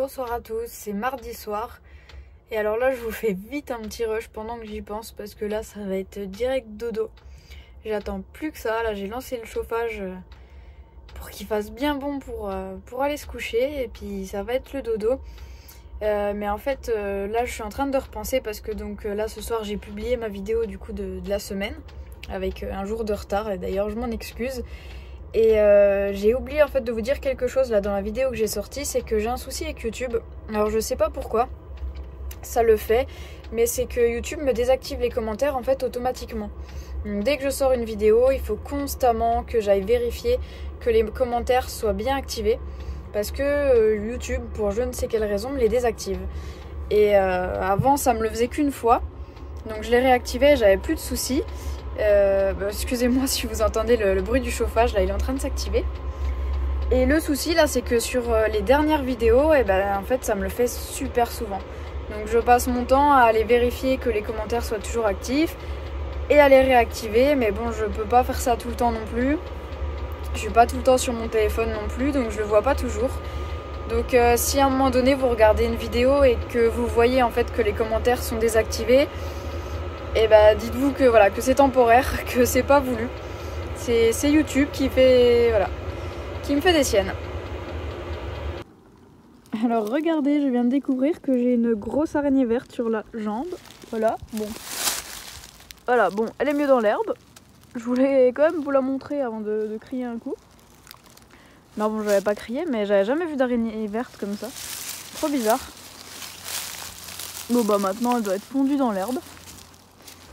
Bonsoir à tous, c'est mardi soir. Et alors là, je vous fais vite un petit rush pendant que j'y pense parce que là, ça va être direct dodo. J'attends plus que ça. Là, j'ai lancé le chauffage pour qu'il fasse bien bon pour aller se coucher. Et puis, ça va être le dodo. Mais en fait, là, je suis en train de repenser parce que donc là, ce soir, j'ai publié ma vidéo du coup de la semaine avec un jour de retard. Et d'ailleurs, je m'en excuse. Et j'ai oublié en fait de vous dire quelque chose là dans la vidéo que j'ai sortie, c'est que j'ai un souci avec YouTube. Alors je sais pas pourquoi ça le fait, mais c'est que YouTube me désactive les commentaires en fait automatiquement. Donc, dès que je sors une vidéo, il faut constamment que j'aille vérifier que les commentaires soient bien activés parce que YouTube, pour je ne sais quelle raison, me les désactive. Et avant ça me le faisait qu'une fois, donc je l'ai réactivé, j'avais plus de soucis. Excusez-moi si vous entendez le bruit du chauffage, là il est en train de s'activer. Et le souci là c'est que sur les dernières vidéos, en fait ça me le fait super souvent. Donc je passe mon temps à aller vérifier que les commentaires soient toujours actifs et à les réactiver, mais bon je peux pas faire ça tout le temps non plus. Je suis pas tout le temps sur mon téléphone non plus, donc je le vois pas toujours. Donc si à un moment donné vous regardez une vidéo et que vous voyez en fait que les commentaires sont désactivés, et dites-vous que voilà, que c'est temporaire, que c'est pas voulu. C'est YouTube qui fait qui me fait des siennes. Alors regardez, je viens de découvrir que j'ai une grosse araignée verte sur la jambe. Voilà, bon, elle est mieux dans l'herbe. Je voulais quand même vous la montrer avant de crier un coup. Non bon, j'avais pas crié, mais j'avais jamais vu d'araignée verte comme ça. Trop bizarre. Bon maintenant elle doit être fondue dans l'herbe.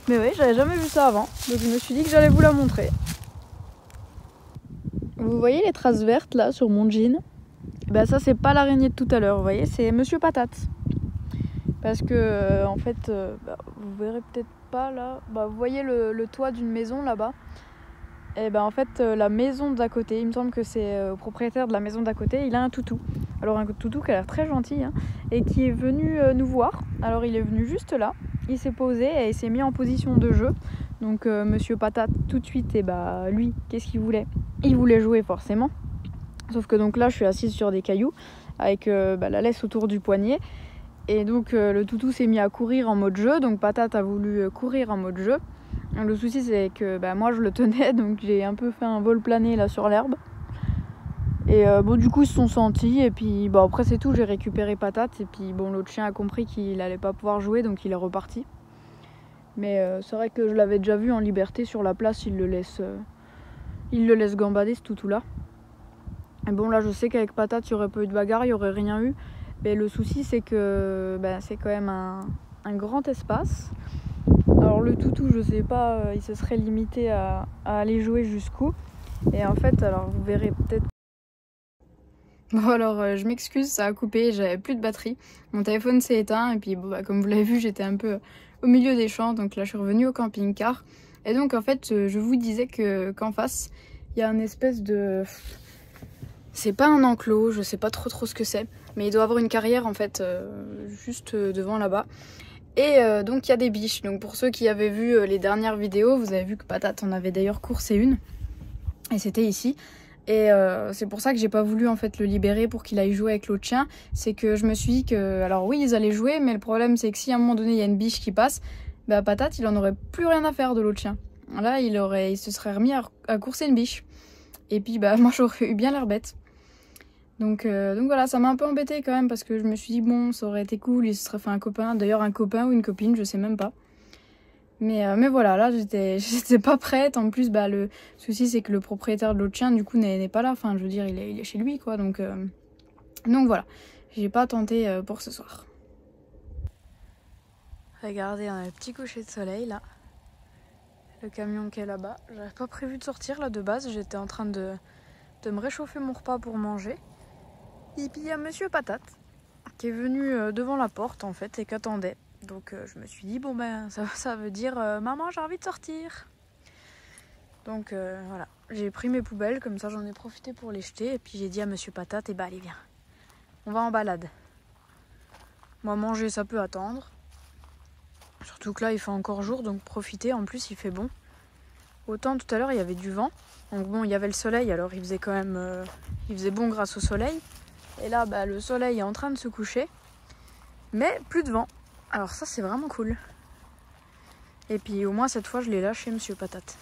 Mais oui, j'avais jamais vu ça avant, donc je me suis dit que j'allais vous la montrer. Vous voyez les traces vertes là sur mon jean? Ça c'est pas l'araignée de tout à l'heure, vous voyez, c'est Monsieur Patate. Parce que en fait, vous verrez peut-être pas là, vous voyez le toit d'une maison là-bas. Et en fait la maison d'à côté, il me semble que c'est au propriétaire de la maison d'à côté, il a un toutou. Alors un toutou qui a l'air très gentil et qui est venu nous voir. Alors il est venu juste là. Il s'est posé et il s'est mis en position de jeu. Donc Monsieur Patate tout de suite, lui, qu'est-ce qu'il voulait? Il voulait jouer forcément. Sauf que donc là je suis assise sur des cailloux avec la laisse autour du poignet. Et donc le toutou s'est mis à courir en mode jeu. Donc Patate a voulu courir en mode jeu. Le souci c'est que moi je le tenais, donc j'ai un peu fait un vol plané là sur l'herbe. Et du coup ils se sont sentis et puis après c'est tout, j'ai récupéré Patate et puis l'autre chien a compris qu'il allait pas pouvoir jouer donc il est reparti. Mais c'est vrai que je l'avais déjà vu en liberté sur la place, il le laisse gambader ce toutou là. Et bon là je sais qu'avec Patate il y aurait pas eu de bagarre, il y aurait rien eu. Mais le souci c'est que c'est quand même un grand espace. Alors le toutou je sais pas, il se serait limité à aller jouer jusqu'où. Et en fait alors vous verrez peut-être. Bon alors je m'excuse, ça a coupé, j'avais plus de batterie. Mon téléphone s'est éteint et puis comme vous l'avez vu j'étais un peu au milieu des champs, donc là je suis revenue au camping-car. Et donc en fait je vous disais qu'en face il y a une espèce de... C'est pas un enclos, je sais pas trop ce que c'est, mais il doit avoir une carrière en fait juste devant là-bas. Et donc il y a des biches, donc pour ceux qui avaient vu les dernières vidéos, vous avez vu que Patate en avait d'ailleurs coursé une. Et c'était ici. Et c'est pour ça que j'ai pas voulu en fait le libérer pour qu'il aille jouer avec l'autre chien. C'est que je me suis dit que, alors oui ils allaient jouer, mais le problème c'est que si à un moment donné il y a une biche qui passe, Patate il en aurait plus rien à faire de l'autre chien. Là il se serait remis à courser une biche. Et puis moi j'aurais eu bien l'air bête. Donc voilà, ça m'a un peu embêté quand même parce que je me suis dit bon ça aurait été cool, il se serait fait un copain, d'ailleurs un copain ou une copine, je sais même pas. Mais voilà, là j'étais pas prête. En plus le souci c'est que le propriétaire de l'autre chien du coup n'est pas là, enfin je veux dire il est chez lui quoi, donc voilà, j'ai pas tenté pour ce soir. Regardez, on a le petit coucher de soleil là, le camion qui est là-bas. J'avais pas prévu de sortir là de base, j'étais en train de me réchauffer mon repas pour manger. Et puis il y a Monsieur Patate qui est venu devant la porte en fait et qui attendait. Donc je me suis dit ça veut dire maman j'ai envie de sortir. Donc voilà, j'ai pris mes poubelles, comme ça j'en ai profité pour les jeter. Et puis j'ai dit à Monsieur Patate, allez viens, on va en balade. Moi manger ça peut attendre. Surtout que là il fait encore jour, donc profitez, en plus il fait bon. Autant tout à l'heure il y avait du vent, donc il y avait le soleil, alors il faisait quand même il faisait bon grâce au soleil. Et là, bah, le soleil est en train de se coucher. Mais plus de vent. Alors ça, c'est vraiment cool. Et puis au moins cette fois, je l'ai lâché, Monsieur Patate.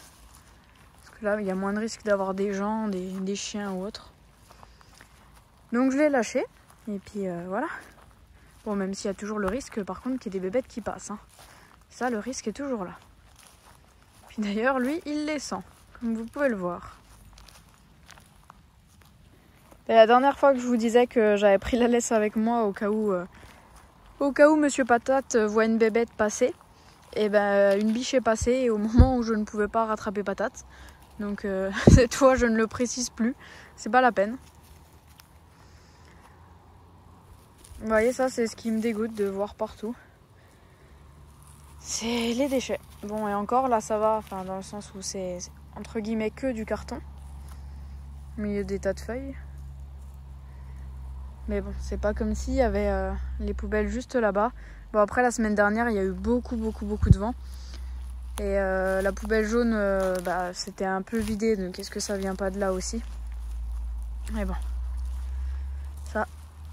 Parce que là, il y a moins de risque d'avoir des gens, des chiens ou autre. Donc je l'ai lâché. Et puis voilà. Bon, même s'il y a toujours le risque, par contre, qu'il y ait des bébêtes qui passent. Hein. Ça, le risque est toujours là. Puis d'ailleurs, lui, il les sent, comme vous pouvez le voir. Et la dernière fois que je vous disais que j'avais pris la laisse avec moi au cas où Monsieur Patate voit une bébête passer, et ben une biche est passée et au moment où je ne pouvais pas rattraper Patate. Donc cette fois, je ne le précise plus. C'est pas la peine. Vous voyez, ça, c'est ce qui me dégoûte de voir partout. C'est les déchets. Bon, et encore, là, ça va, enfin, dans le sens où c'est entre guillemets que du carton. Au milieu des tas de feuilles. Mais bon, c'est pas comme s'il y avait les poubelles juste là-bas. Bon, après, la semaine dernière, il y a eu beaucoup de vent. Et la poubelle jaune, bah, c'était un peu vidé. Donc, est-ce que ça vient pas de là aussi? Mais bon, ça,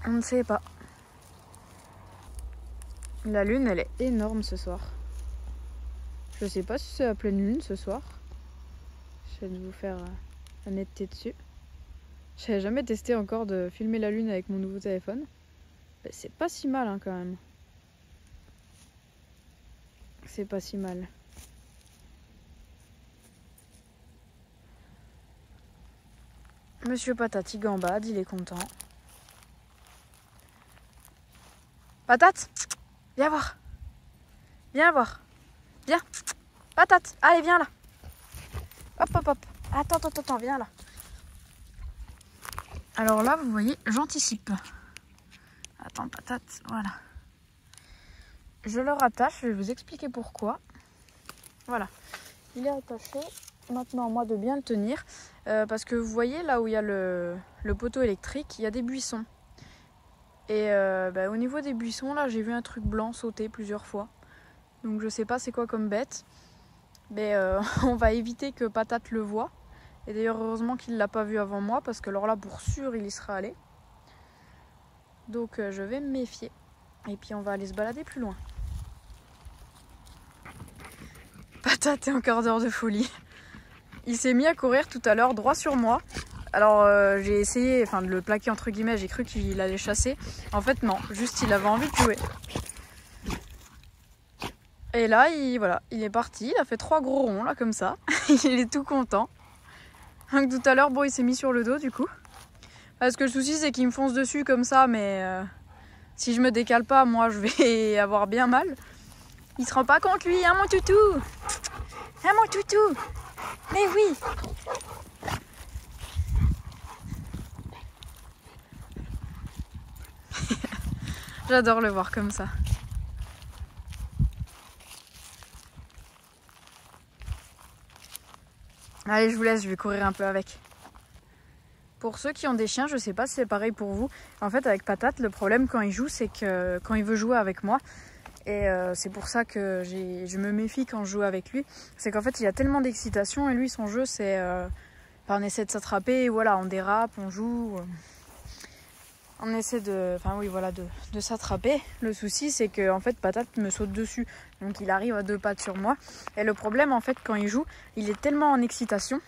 on ne sait pas. La lune, elle est énorme ce soir. Je sais pas si c'est la pleine lune ce soir. Je vais vous faire la netteté dessus. J'avais jamais testé encore de filmer la lune avec mon nouveau téléphone. Ben, c'est pas si mal hein, quand même. C'est pas si mal. Monsieur Patate, il gambade, il est content. Patate, viens voir. Viens voir. Viens. Patate, allez, viens là. Hop. Attends, viens là. Alors là, vous voyez, j'anticipe. Attends, Patate, voilà. Je le rattache, je vais vous expliquer pourquoi. Voilà, il est attaché. Maintenant, à moi de bien le tenir. Parce que vous voyez, là où il y a le poteau électrique, il y a des buissons. Et bah, au niveau des buissons, là, j'ai vu un truc blanc sauter plusieurs fois. Donc je sais pas c'est quoi comme bête. Mais on va éviter que Patate le voie. Et d'ailleurs, heureusement qu'il ne l'a pas vu avant moi, parce que alors là, pour sûr, il y sera allé. Donc je vais me méfier. Et puis on va aller se balader plus loin. Patate est en quart d'heure de folie. Il s'est mis à courir tout à l'heure droit sur moi. Alors j'ai essayé de le plaquer entre guillemets, j'ai cru qu'il allait chasser. En fait non, juste il avait envie de jouer. Et là, il est parti, il a fait 3 gros ronds là comme ça. Il est tout content. Donc tout à l'heure, bon, il s'est mis sur le dos du coup. Parce que le souci c'est qu'il me fonce dessus comme ça, mais si je me décale pas, moi je vais avoir bien mal. Il se rend pas compte lui, hein mon toutou? Hein mon toutou? Mais oui! J'adore le voir comme ça. Allez, je vous laisse, je vais courir un peu avec. Pour ceux qui ont des chiens, je sais pas si c'est pareil pour vous. En fait, avec Patate, le problème quand il joue, c'est que quand il veut jouer avec moi, et c'est pour ça que je me méfie quand je joue avec lui, c'est qu'en fait, il y a tellement d'excitation et lui, son jeu, c'est... on essaie de s'attraper, voilà, on dérape, on joue... on essaie de s'attraper. Le souci, c'est que en fait, Patate me saute dessus. Donc, il arrive à 2 pattes sur moi. Et le problème, en fait, quand il joue, il est tellement en excitation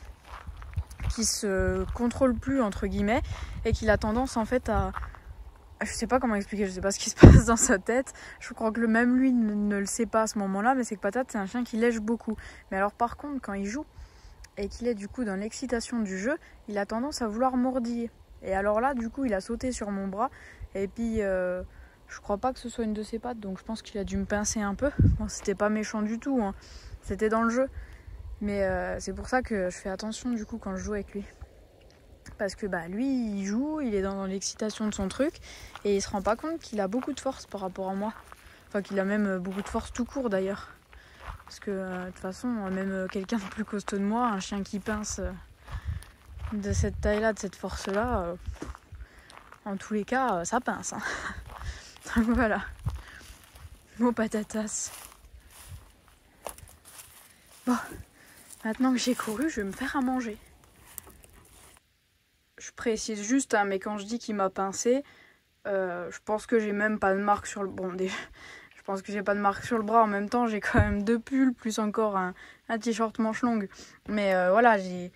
qu'il se contrôle plus, entre guillemets, et qu'il a tendance, en fait, à... Je sais pas comment expliquer, je sais pas ce qui se passe dans sa tête. Je crois que même lui ne le sait pas à ce moment-là, mais c'est que Patate, c'est un chien qui lèche beaucoup. Mais alors, par contre, quand il joue, et qu'il est du coup dans l'excitation du jeu, il a tendance à vouloir mordiller. Et alors là, du coup, il a sauté sur mon bras. Et puis, je crois pas que ce soit une de ses pattes. Donc, je pense qu'il a dû me pincer un peu. Bon, c'était pas méchant du tout. Hein. C'était dans le jeu. Mais c'est pour ça que je fais attention, du coup, quand je joue avec lui. Parce que, bah, lui, il joue. Il est dans l'excitation de son truc. Et il se rend pas compte qu'il a beaucoup de force par rapport à moi. Enfin, qu'il a même beaucoup de force tout court, d'ailleurs. Parce que, de toute façon, même quelqu'un de plus costaud de moi, un chien qui pince... de cette taille-là, de cette force-là, en tous les cas, ça pince. Hein. Donc voilà. Bon patatas. Bon, maintenant que j'ai couru, je vais me faire à manger. je précise juste, hein, mais quand je dis qu'il m'a pincé, je pense que j'ai même pas de marque sur le... Bon, je pense que j'ai pas de marque sur le bras. En même temps, j'ai quand même 2 pulls, plus encore un t-shirt manche longue. Mais voilà, j'ai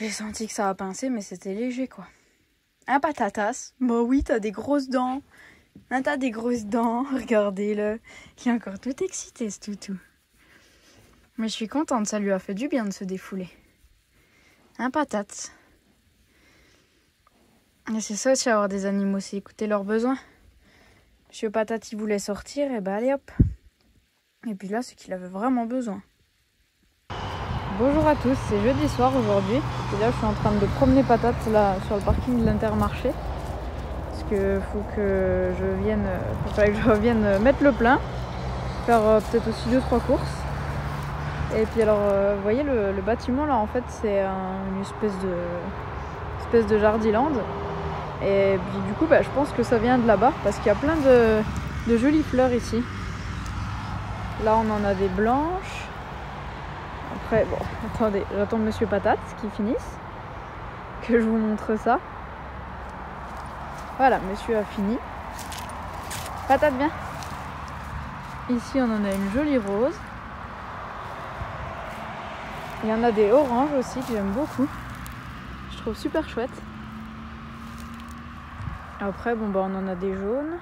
senti que ça a pincé, mais c'était léger, quoi. Un patatas. Bah oui, t'as des grosses dents. Hein, t'as des grosses dents. Regardez-le. Il est encore tout excité, ce toutou. Mais je suis contente, ça lui a fait du bien de se défouler. Un patate. Et c'est ça aussi, avoir des animaux, c'est écouter leurs besoins. Monsieur Patate, il voulait sortir, et bah allez hop. Et puis là, c'est qu'il avait vraiment besoin. Bonjour à tous, c'est jeudi soir aujourd'hui. Et là, je suis en train de promener Patate là, sur le parking de l'Intermarché. Parce que faut que je revienne mettre le plein. Faire peut-être aussi 2-3 courses. Et puis alors, vous voyez le bâtiment là, en fait, c'est une espèce de jardiland. Et puis du coup, je pense que ça vient de là-bas parce qu'il y a plein de jolies fleurs ici. Là, on en a des blanches. Après, bon, attendez, j'attends Monsieur Patate qui finisse. Que je vous montre ça. Voilà, monsieur a fini. Patate, viens. Ici, on en a une jolie rose. Il y en a des oranges aussi que j'aime beaucoup. Je trouve super chouette. Après, bon, on en a des jaunes.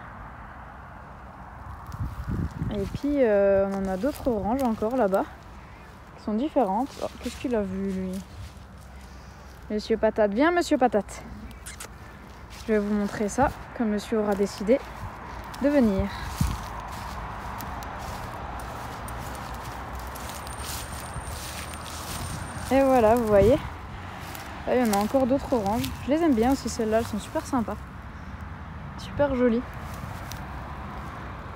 Et puis, on en a d'autres oranges encore là-bas. Qui sont différentes. Oh, qu'est-ce qu'il a vu, lui? Monsieur Patate. Viens, Monsieur Patate. Je vais vous montrer ça, comme monsieur aura décidé de venir. Et voilà, vous voyez. Là, il y en a encore d'autres oranges. Je les aime bien aussi, celles-là. Elles sont super sympas. Super jolies.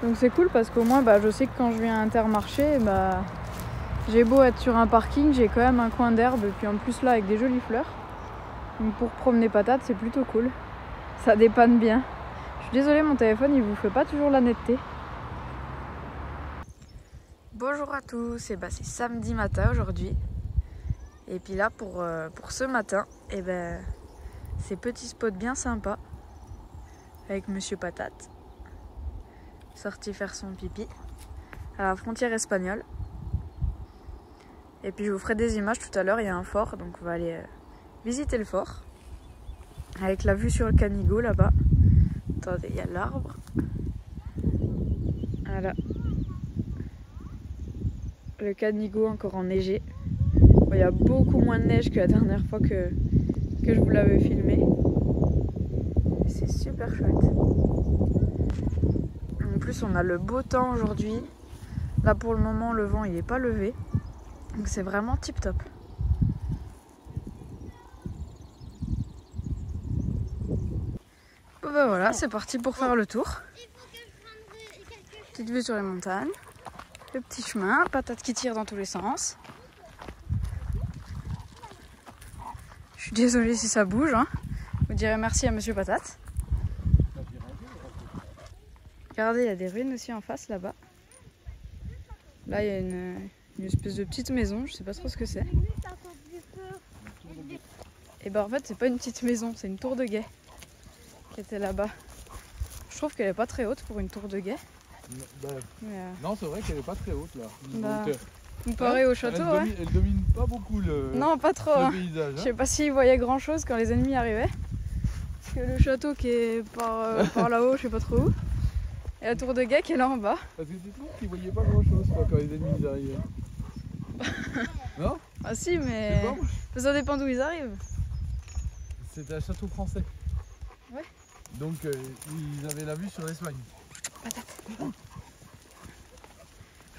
Donc c'est cool parce qu'au moins, je sais que quand je viens à Intermarché, j'ai beau être sur un parking, j'ai quand même un coin d'herbe. Et puis en plus là, avec des jolies fleurs. Donc pour promener Patate, c'est plutôt cool. Ça dépanne bien. Je suis désolée, mon téléphone, il vous fait pas toujours la netteté. Bonjour à tous, c'est samedi matin aujourd'hui. Et puis là, pour ce matin, ces petits spots bien sympas avec Monsieur Patate. Sorti faire son pipi à la frontière espagnole. Et puis je vous ferai des images tout à l'heure, il y a un fort, donc on va aller visiter le fort. Avec la vue sur le Canigou là-bas. Attendez, il y a l'arbre. Voilà. Le Canigou encore enneigé. Bon, il y a beaucoup moins de neige que la dernière fois que je vous l'avais filmé. C'est super chouette. En plus, on a le beau temps aujourd'hui. Là, pour le moment, le vent il n'est pas levé. Donc c'est vraiment tip top. Bon, voilà, c'est parti pour faire le tour. Petite vue sur les montagnes. Le petit chemin, Patate qui tire dans tous les sens. Je suis désolée si ça bouge. Hein. Vous direz merci à Monsieur Patate. Regardez, il y a des ruines aussi en face là-bas. Là, il y a une espèce de petite maison, je sais pas trop ce que c'est. Et en fait, c'est pas une petite maison, c'est une tour de guet qui était là-bas. Je trouve qu'elle est pas très haute pour une tour de guet. Non, c'est vrai qu'elle est pas très haute là. Comparé au château, elle domine pas beaucoup le pas trop, le paysage. Je sais pas s'ils voyaient grand chose quand les ennemis arrivaient. Parce que le château qui est par là-haut, je sais pas trop où. Et la tour de guet qui est là en bas. Parce que c'est tout qu'ils voyaient pas grand chose quand les ennemis arrivaient. Non? Ah si, mais ça dépend d'où ils arrivent. C'était un château français. Ouais. Donc ils avaient la vue sur l'Espagne. Patate.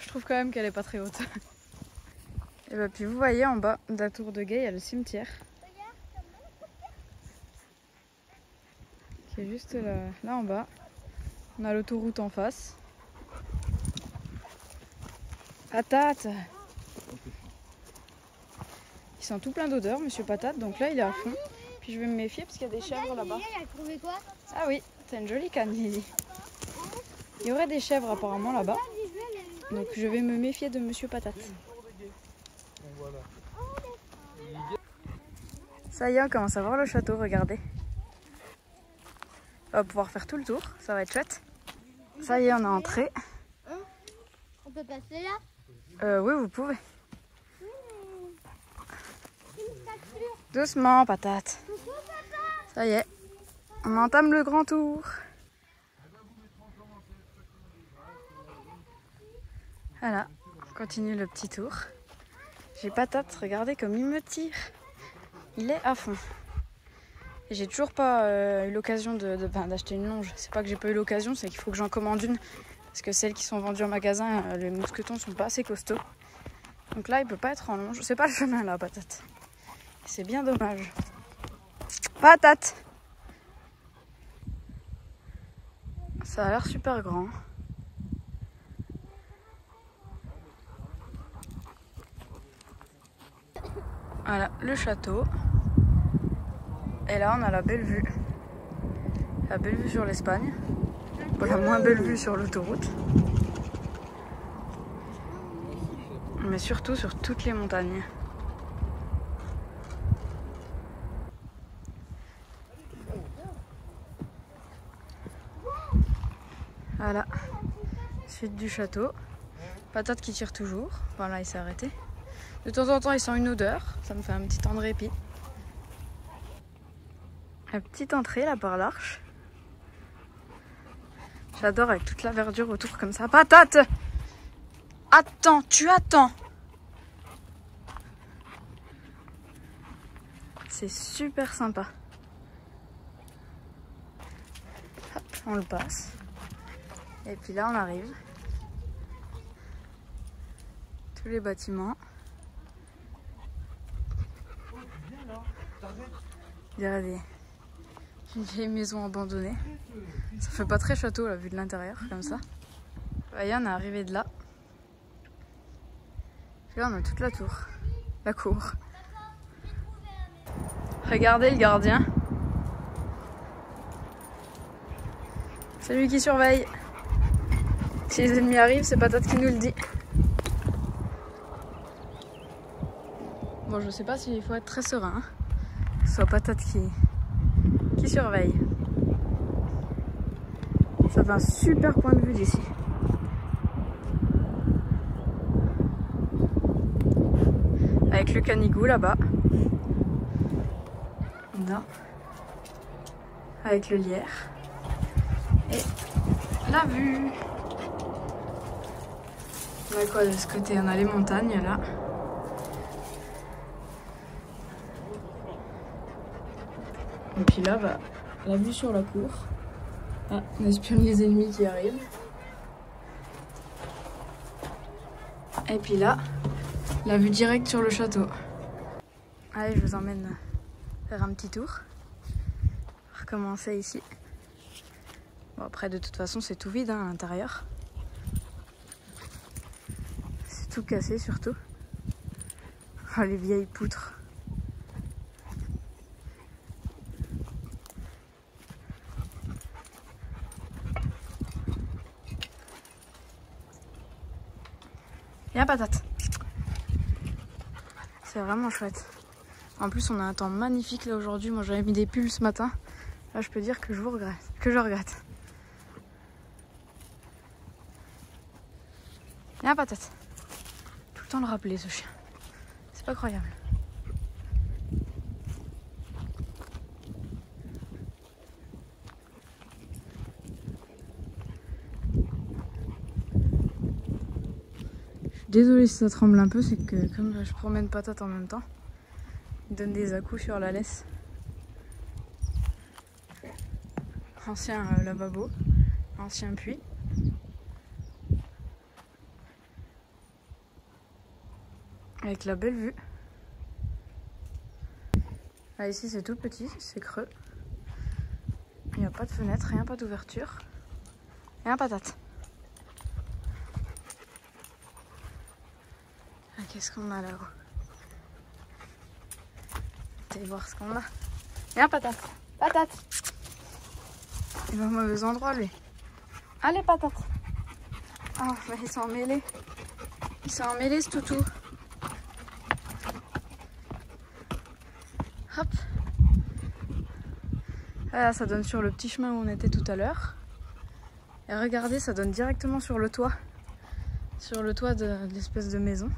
Je trouve quand même qu'elle est pas très haute. Et puis vous voyez en bas de la tour de guet, il y a le cimetière. Qui est juste là en bas. On a l'autoroute en face. Patate! Il sent tout plein d'odeurs, Monsieur Patate, donc là il est à fond. Puis je vais me méfier parce qu'il y a des chèvres là-bas. Ah oui, c'est une jolie canne, Lily. Il y aurait des chèvres apparemment là-bas. Donc je vais me méfier de Monsieur Patate. Ça y est, on commence à voir le château, regardez. On va pouvoir faire tout le tour, ça va être chouette. Ça y est, on est entré. On peut passer là? Oui, vous pouvez. Doucement, patate. Ça y est, on entame le grand tour. Voilà, on continue le petit tour. J'ai patate, regardez comme il me tire. Il est à fond. Et j'ai toujours pas eu l'occasion d'acheter une longe. C'est pas que j'ai pas eu l'occasion, c'est qu'il faut que j'en commande une. Parce que celles qui sont vendues en magasin, les mousquetons sont pas assez costauds. Donc là, il peut pas être en longe. C'est pas le chemin là, patate. C'est bien dommage. Patate! Ça a l'air super grand. Voilà, le château. Et là, on a la belle vue. La belle vue sur l'Espagne. Bon, la moins belle vue sur l'autoroute. Mais surtout sur toutes les montagnes. Voilà. Suite du château. Patate qui tire toujours. Voilà, il s'est arrêté. De temps en temps, il sent une odeur. Ça me fait un petit temps de répit. La petite entrée là par l'arche. J'adore avec toute la verdure autour comme ça. Patate! Attends, tu attends! C'est super sympa. Hop, on le passe. Et puis là, on arrive. Tous les bâtiments. Il y a une vieille maison abandonnée. Ça fait pas très château la vue de l'intérieur comme ça. Voyez, on est arrivé de là. Puis là on a toute la tour, la cour. Regardez le gardien. C'est lui qui surveille. Si les ennemis arrivent, c'est Patate qui nous le dit. Bon, je sais pas s'il faut être très serein. Hein. Que ce soit Patate qui surveille. Ça fait un super point de vue d'ici. Avec le canigou là-bas. Là. Avec le lierre. Et la vue. On a quoi de ce côté? On a les montagnes là. Et puis là, bah, la vue sur la cour. Ah, on espionne les ennemis qui arrivent. Et puis là, la vue directe sur le château. Allez, je vous emmène faire un petit tour. On va recommencer ici. Bon, après, de toute façon, c'est tout vide hein, à l'intérieur. C'est tout cassé surtout. Oh, les vieilles poutres. Viens Patate. C'est vraiment chouette. En plus on a un temps magnifique là aujourd'hui. Moi j'avais mis des pulls ce matin. Là je peux dire que je regrette. Viens Patate. Tout le temps le rappeler ce chien. C'est pas croyable. Désolée si ça tremble un peu, c'est que comme je promène Patate en même temps, il donne des à-coups sur la laisse. Ancien lavabo, ancien puits. Avec la belle vue. Là ici c'est tout petit, c'est creux. Il n'y a pas de fenêtre, rien, pas d'ouverture. Et un Patate. Qu'est-ce qu'on a là-haut? Allez voir ce qu'on a. Viens Patate. Patate. Il va au mauvais endroit lui. Allez Patate. Oh, mais ils sont emmêlés. Ils sont emmêlés ce toutou. Hop. Voilà, ça donne sur le petit chemin où on était tout à l'heure. Et regardez, ça donne directement sur le toit. Sur le toit de l'espèce de maison.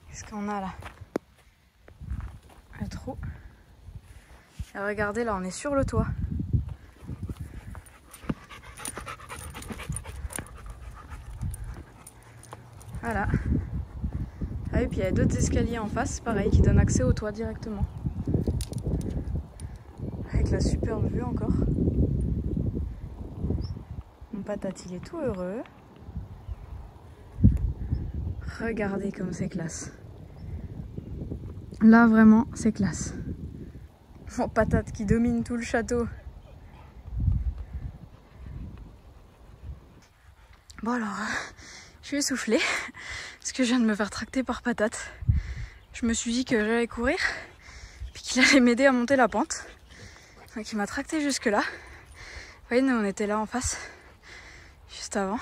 Qu'est-ce qu'on a là? Un trou. Et regardez, là on est sur le toit. Voilà. Ah et puis il y a d'autres escaliers en face, pareil, qui donnent accès au toit directement. Avec la superbe vue encore. Mon patate, il est tout heureux. Regardez comme c'est classe. Là vraiment, c'est classe. Mon patate qui domine tout le château. Bon alors, je suis essoufflée parce que je viens de me faire tracter par patate. Je me suis dit que j'allais courir, puis qu'il allait m'aider à monter la pente. Donc il m'a tracté jusque là. Vous voyez, nous on était là en face, juste avant.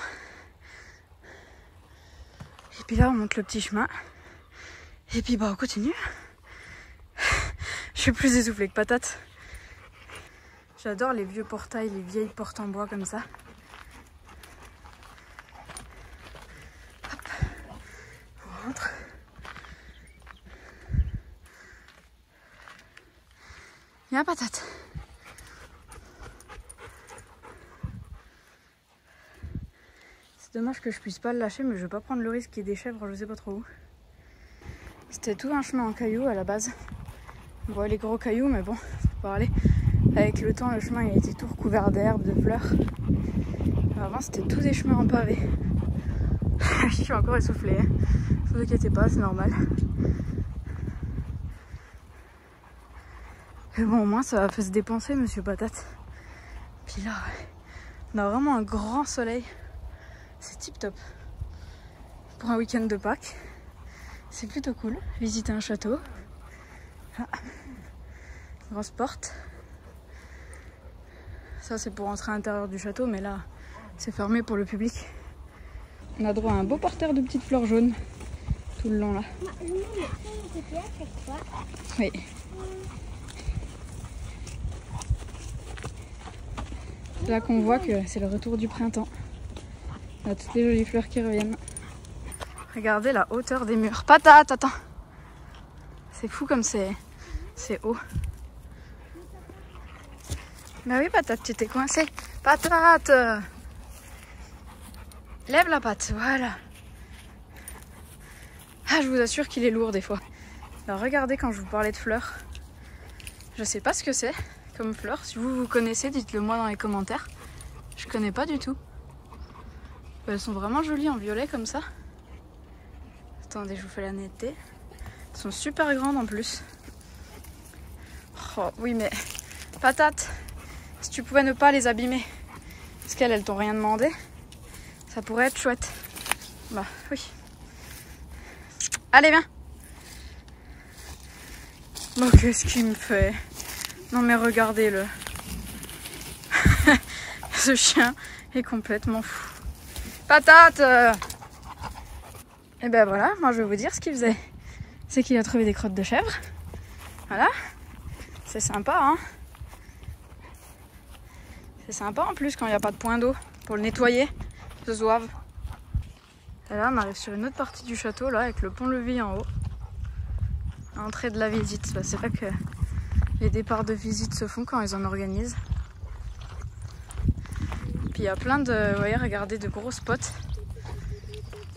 Et puis là on monte le petit chemin. Et puis bah on continue. Je suis plus essoufflée que patate. J'adore les vieux portails, les vieilles portes en bois comme ça. Hop, on rentre. Viens patate. C'est dommage que je puisse pas le lâcher, mais je vais pas prendre le risque qu'il y ait des chèvres, je sais pas trop où. C'était tout un chemin en cailloux à la base. On voit les gros cailloux, mais bon, c'est pas aller. Avec le temps, le chemin il a été tout recouvert d'herbes, de fleurs. Avant, c'était tous des chemins en pavé. Je suis encore essoufflée. Ne vous inquiétez pas, c'est normal. Mais bon, au moins, ça a fait se dépenser, monsieur Patate. Puis là, on a vraiment un grand soleil. C'est tip top. Pour un week-end de Pâques, c'est plutôt cool. Visiter un château. Ah. Grosse porte. Ça c'est pour entrer à l'intérieur du château, mais là c'est fermé pour le public. On a droit à un beau parterre de petites fleurs jaunes tout le long là. Oui. C'est là qu'on voit que c'est le retour du printemps. On a toutes les jolies fleurs qui reviennent. Regardez la hauteur des murs. Patate, attends. C'est fou comme c'est haut. Bah oui patate, tu t'es coincée. Patate, lève la patte, voilà. Ah, je vous assure qu'il est lourd des fois. Alors regardez, quand je vous parlais de fleurs, je sais pas ce que c'est comme fleurs. Si vous connaissez, dites-le moi dans les commentaires. Je connais pas du tout. Elles sont vraiment jolies en violet comme ça. Attendez, je vous fais la netteté. Elles sont super grandes en plus. Oh oui, mais patate, si tu pouvais ne pas les abîmer, parce qu'elles, elles t'ont rien demandé, ça pourrait être chouette. Bah oui. Allez, viens. Bon, qu'est-ce qu'il me fait? Non mais regardez-le. Ce chien est complètement fou. Patate! Et ben voilà, moi je vais vous dire ce qu'il faisait. C'est qu'il a trouvé des crottes de chèvre. Voilà. C'est sympa, hein. C'est sympa en plus quand il n'y a pas de point d'eau pour le nettoyer, ce zouave. Et là on arrive sur une autre partie du château là avec le pont-levis en haut. Entrée de la visite. Bah, c'est là que les départs de visite se font quand ils en organisent. Puis il y a plein de, vous voyez, regardez, de gros spots.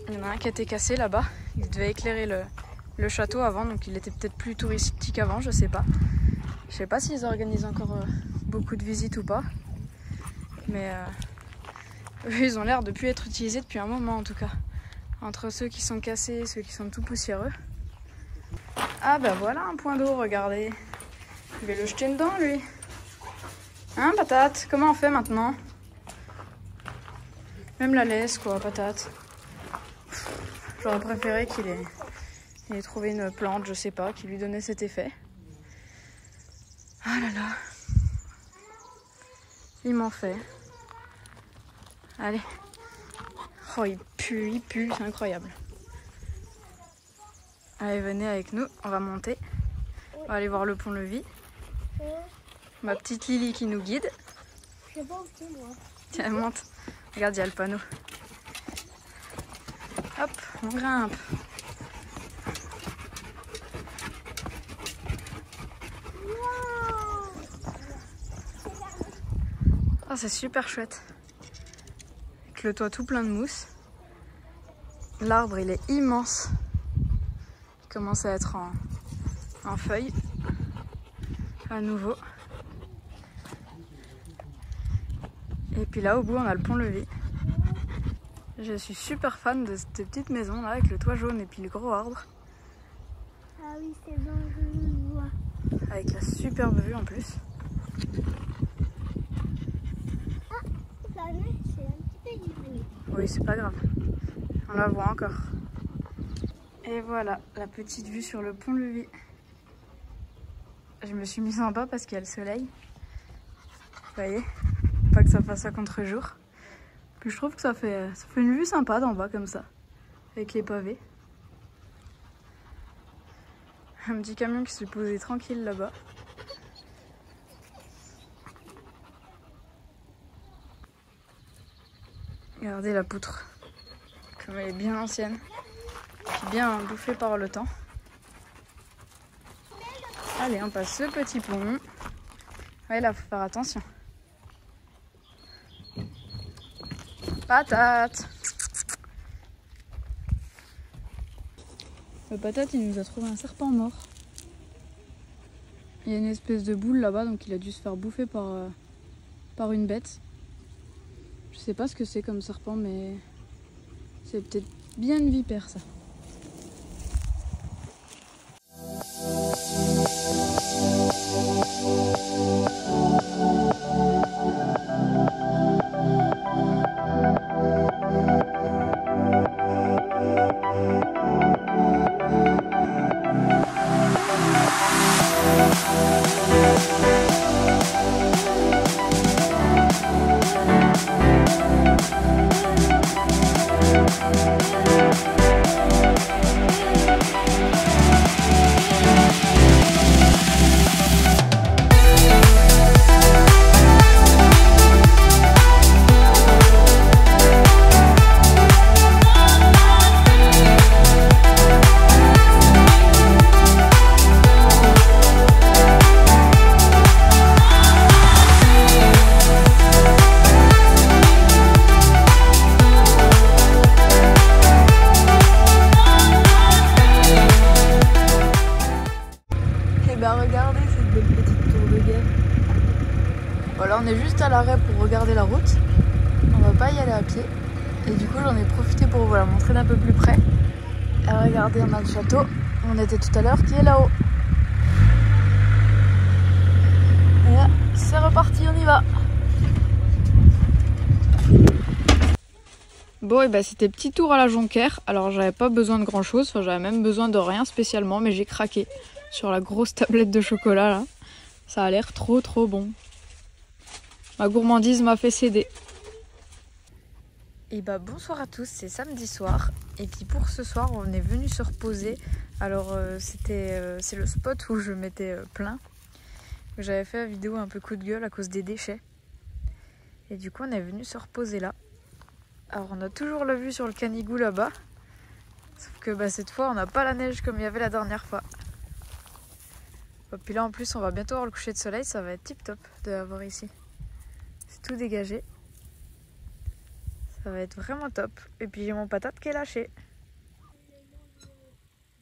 Il y en a un qui a été cassé là-bas. Il devait éclairer le château avant, donc il était peut-être plus touristique avant, je sais pas. Je sais pas s'ils organisent encore beaucoup de visites ou pas. Mais eux, ils ont l'air de plus être utilisés depuis un moment en tout cas. Entre ceux qui sont cassés et ceux qui sont tout poussiéreux. Ah bah voilà un point d'eau, regardez. Je vais le jeter dedans lui. Hein patate, comment on fait maintenant? Même la laisse quoi, patate. J'aurais préféré qu'il ait trouvé une plante, je sais pas, qui lui donnait cet effet. Ah là là. Il m'en fait. Allez. Oh il pue, c'est incroyable. Allez, venez avec nous, on va monter. On va aller voir le pont-levis. Ma petite Lily qui nous guide. Je sais pas où c'est moi. Tiens, monte. Regarde, il y a le panneau. Hop, on grimpe. Oh, c'est super chouette. Avec le toit tout plein de mousse. L'arbre, il est immense. Il commence à être en feuilles. À nouveau. Et puis là, au bout, on a le pont-levis. Je suis super fan de cette petite maison là, avec le toit jaune et puis le gros arbre. Ah oui, c'est bon, je le vois. Avec la superbe vue en plus. La neige, c'est un petit peu différent. Oui, c'est pas grave. On la voit encore. Et voilà, la petite vue sur le pont-levis. Je me suis mise en bas parce qu'il y a le soleil. Vous voyez, pas que ça fasse à contre-jour. Puis je trouve que ça fait une vue sympa d'en bas comme ça, avec les pavés. Un petit camion qui s'est posé tranquille là-bas. Regardez la poutre, comme elle est bien ancienne, puis bien bouffée par le temps. Allez, on passe ce petit pont. Ouais, là, faut faire attention. Patate! Le patate, il nous a trouvé un serpent mort. Il y a une espèce de boule là-bas, donc il a dû se faire bouffer par une bête. Je sais pas ce que c'est comme serpent, mais c'est peut-être bien une vipère, ça. Regardez cette belle petite tour de guet. Voilà, on est juste à l'arrêt pour regarder la route. On va pas y aller à pied. Et du coup, j'en ai profité pour vous la montrer d'un peu plus près. Et regardez, on a le château où on était tout à l'heure qui est là-haut. Et là, c'est reparti, on y va. Bon, et bah c'était petit tour à la Jonquère. Alors, j'avais pas besoin de grand chose. Enfin, j'avais même besoin de rien spécialement, mais j'ai craqué sur la grosse tablette de chocolat là. Ça a l'air trop bon. Ma gourmandise m'a fait céder. Et bah bonsoir à tous, c'est samedi soir. Et puis pour ce soir, on est venu se reposer. Alors c'est le spot où je m'étais plaint. J'avais fait la vidéo un peu coup de gueule à cause des déchets. Et du coup, on est venu se reposer là. Alors on a toujours la vue sur le Canigou là-bas. Sauf que bah, cette fois, on n'a pas la neige comme il y avait la dernière fois. Et puis là en plus on va bientôt avoir le coucher de soleil, ça va être tip top de l'avoir ici. C'est tout dégagé. Ça va être vraiment top. Et puis j'ai mon patate qui est lâché.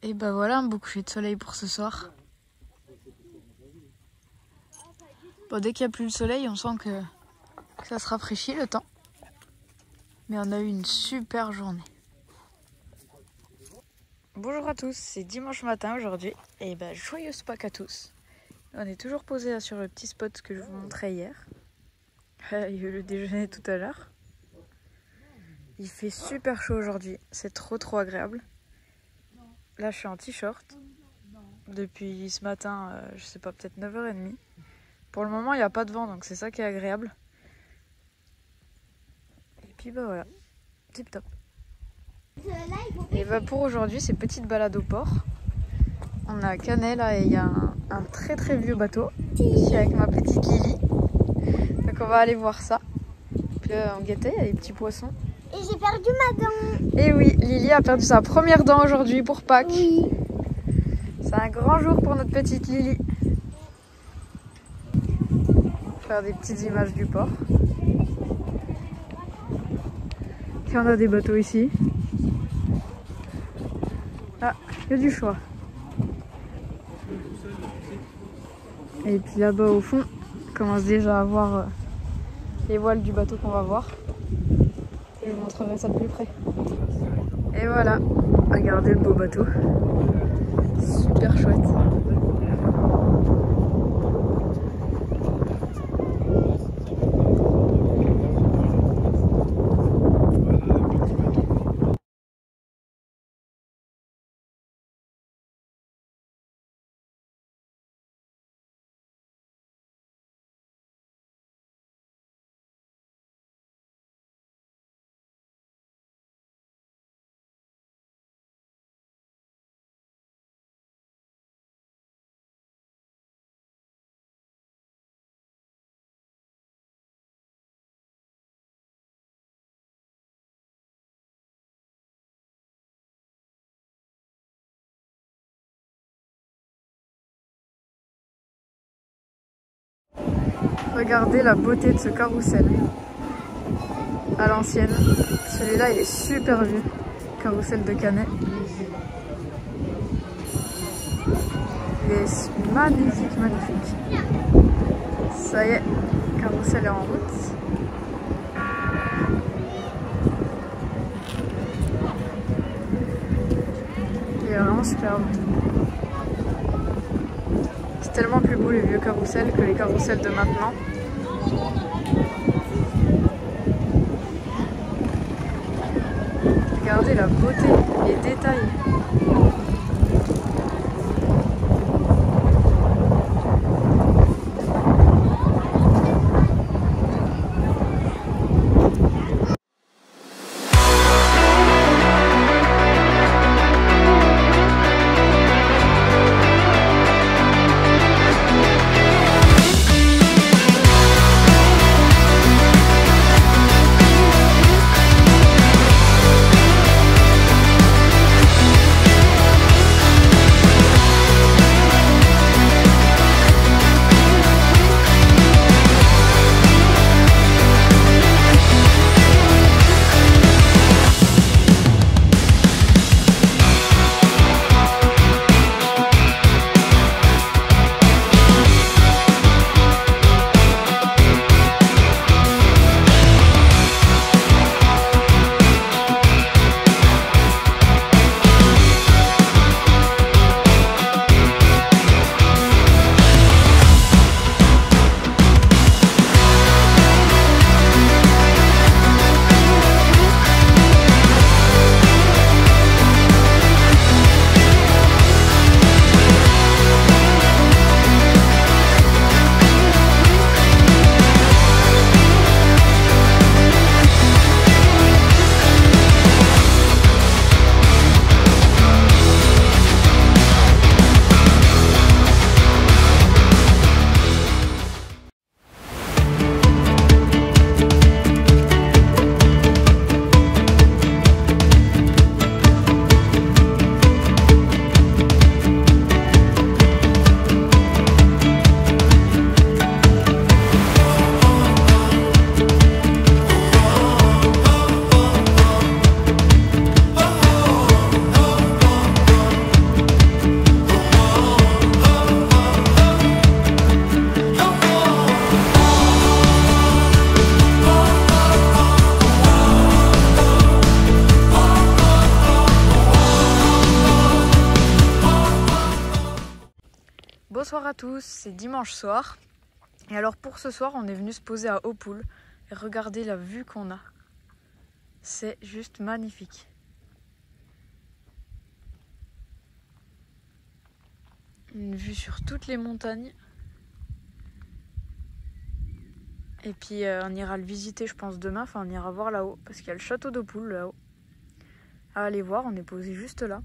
Et bah voilà un beau coucher de soleil pour ce soir. Bon, dès qu'il n'y a plus le soleil, on sent que ça se rafraîchit le temps. Mais on a eu une super journée. Bonjour à tous, c'est dimanche matin aujourd'hui et bah joyeuse Pâques à tous. On est toujours posé là sur le petit spot que je vous montrais hier. Il y a eu le déjeuner tout à l'heure. Il fait super chaud aujourd'hui, c'est trop agréable. Là je suis en t-shirt depuis ce matin, je sais pas, peut-être 9h30. Pour le moment il n'y a pas de vent donc c'est ça qui est agréable. Et puis bah voilà, tip top. Et bah pour aujourd'hui c'est petite balade au port. On est à Canet là et il y a un très très vieux bateau qui est avec ma petite Lily. Donc on va aller voir ça. Puis là, on guettait, il y a des petits poissons. Et j'ai perdu ma dent. Et oui, Lily a perdu sa première dent aujourd'hui pour Pâques. Oui. C'est un grand jour pour notre petite Lily. Faire des petites images du port. Puis on a des bateaux ici. Ah, il y a du choix. Et puis là-bas au fond, on commence déjà à voir les voiles du bateau qu'on va voir. Je vous montrerai ça de plus près. Et voilà, regardez le beau bateau. Super chouette. Regardez la beauté de ce carrousel à l'ancienne. Celui-là il est super vieux, carrousel de Canet. Il est magnifique, magnifique. Ça y est, le carrousel est en route. Il est vraiment superbe. C'est tellement plus beau les vieux carrousels que les carrousels de maintenant. Regardez la beauté, les détails. Bonsoir à tous, c'est dimanche soir. Et alors pour ce soir, on est venu se poser à Hautpoul et regardez la vue qu'on a. C'est juste magnifique. Une vue sur toutes les montagnes. Et puis on ira le visiter je pense demain, enfin on ira voir là-haut parce qu'il y a le château d'Hautpoul là-haut. À aller voir, on est posé juste là.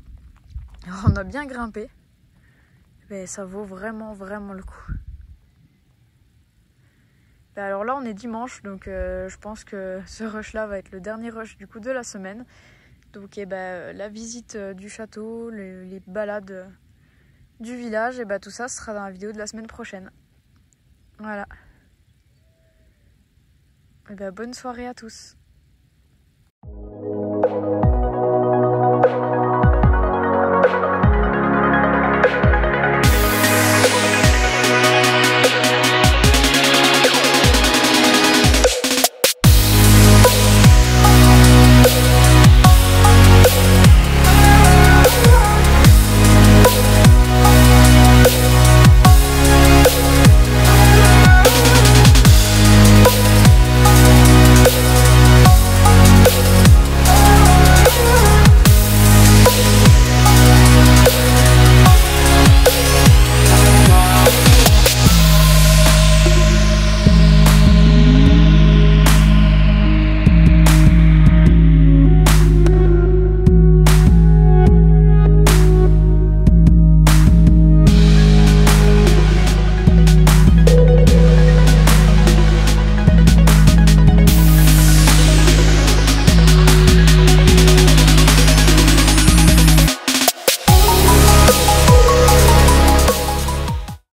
Alors, on a bien grimpé. mais ça vaut vraiment le coup. Alors là on est dimanche, donc je pense que ce rush là va être le dernier rush du coup de la semaine. Donc la visite du château, les balades du village, et tout ça sera dans la vidéo de la semaine prochaine. Voilà. Et bonne soirée à tous.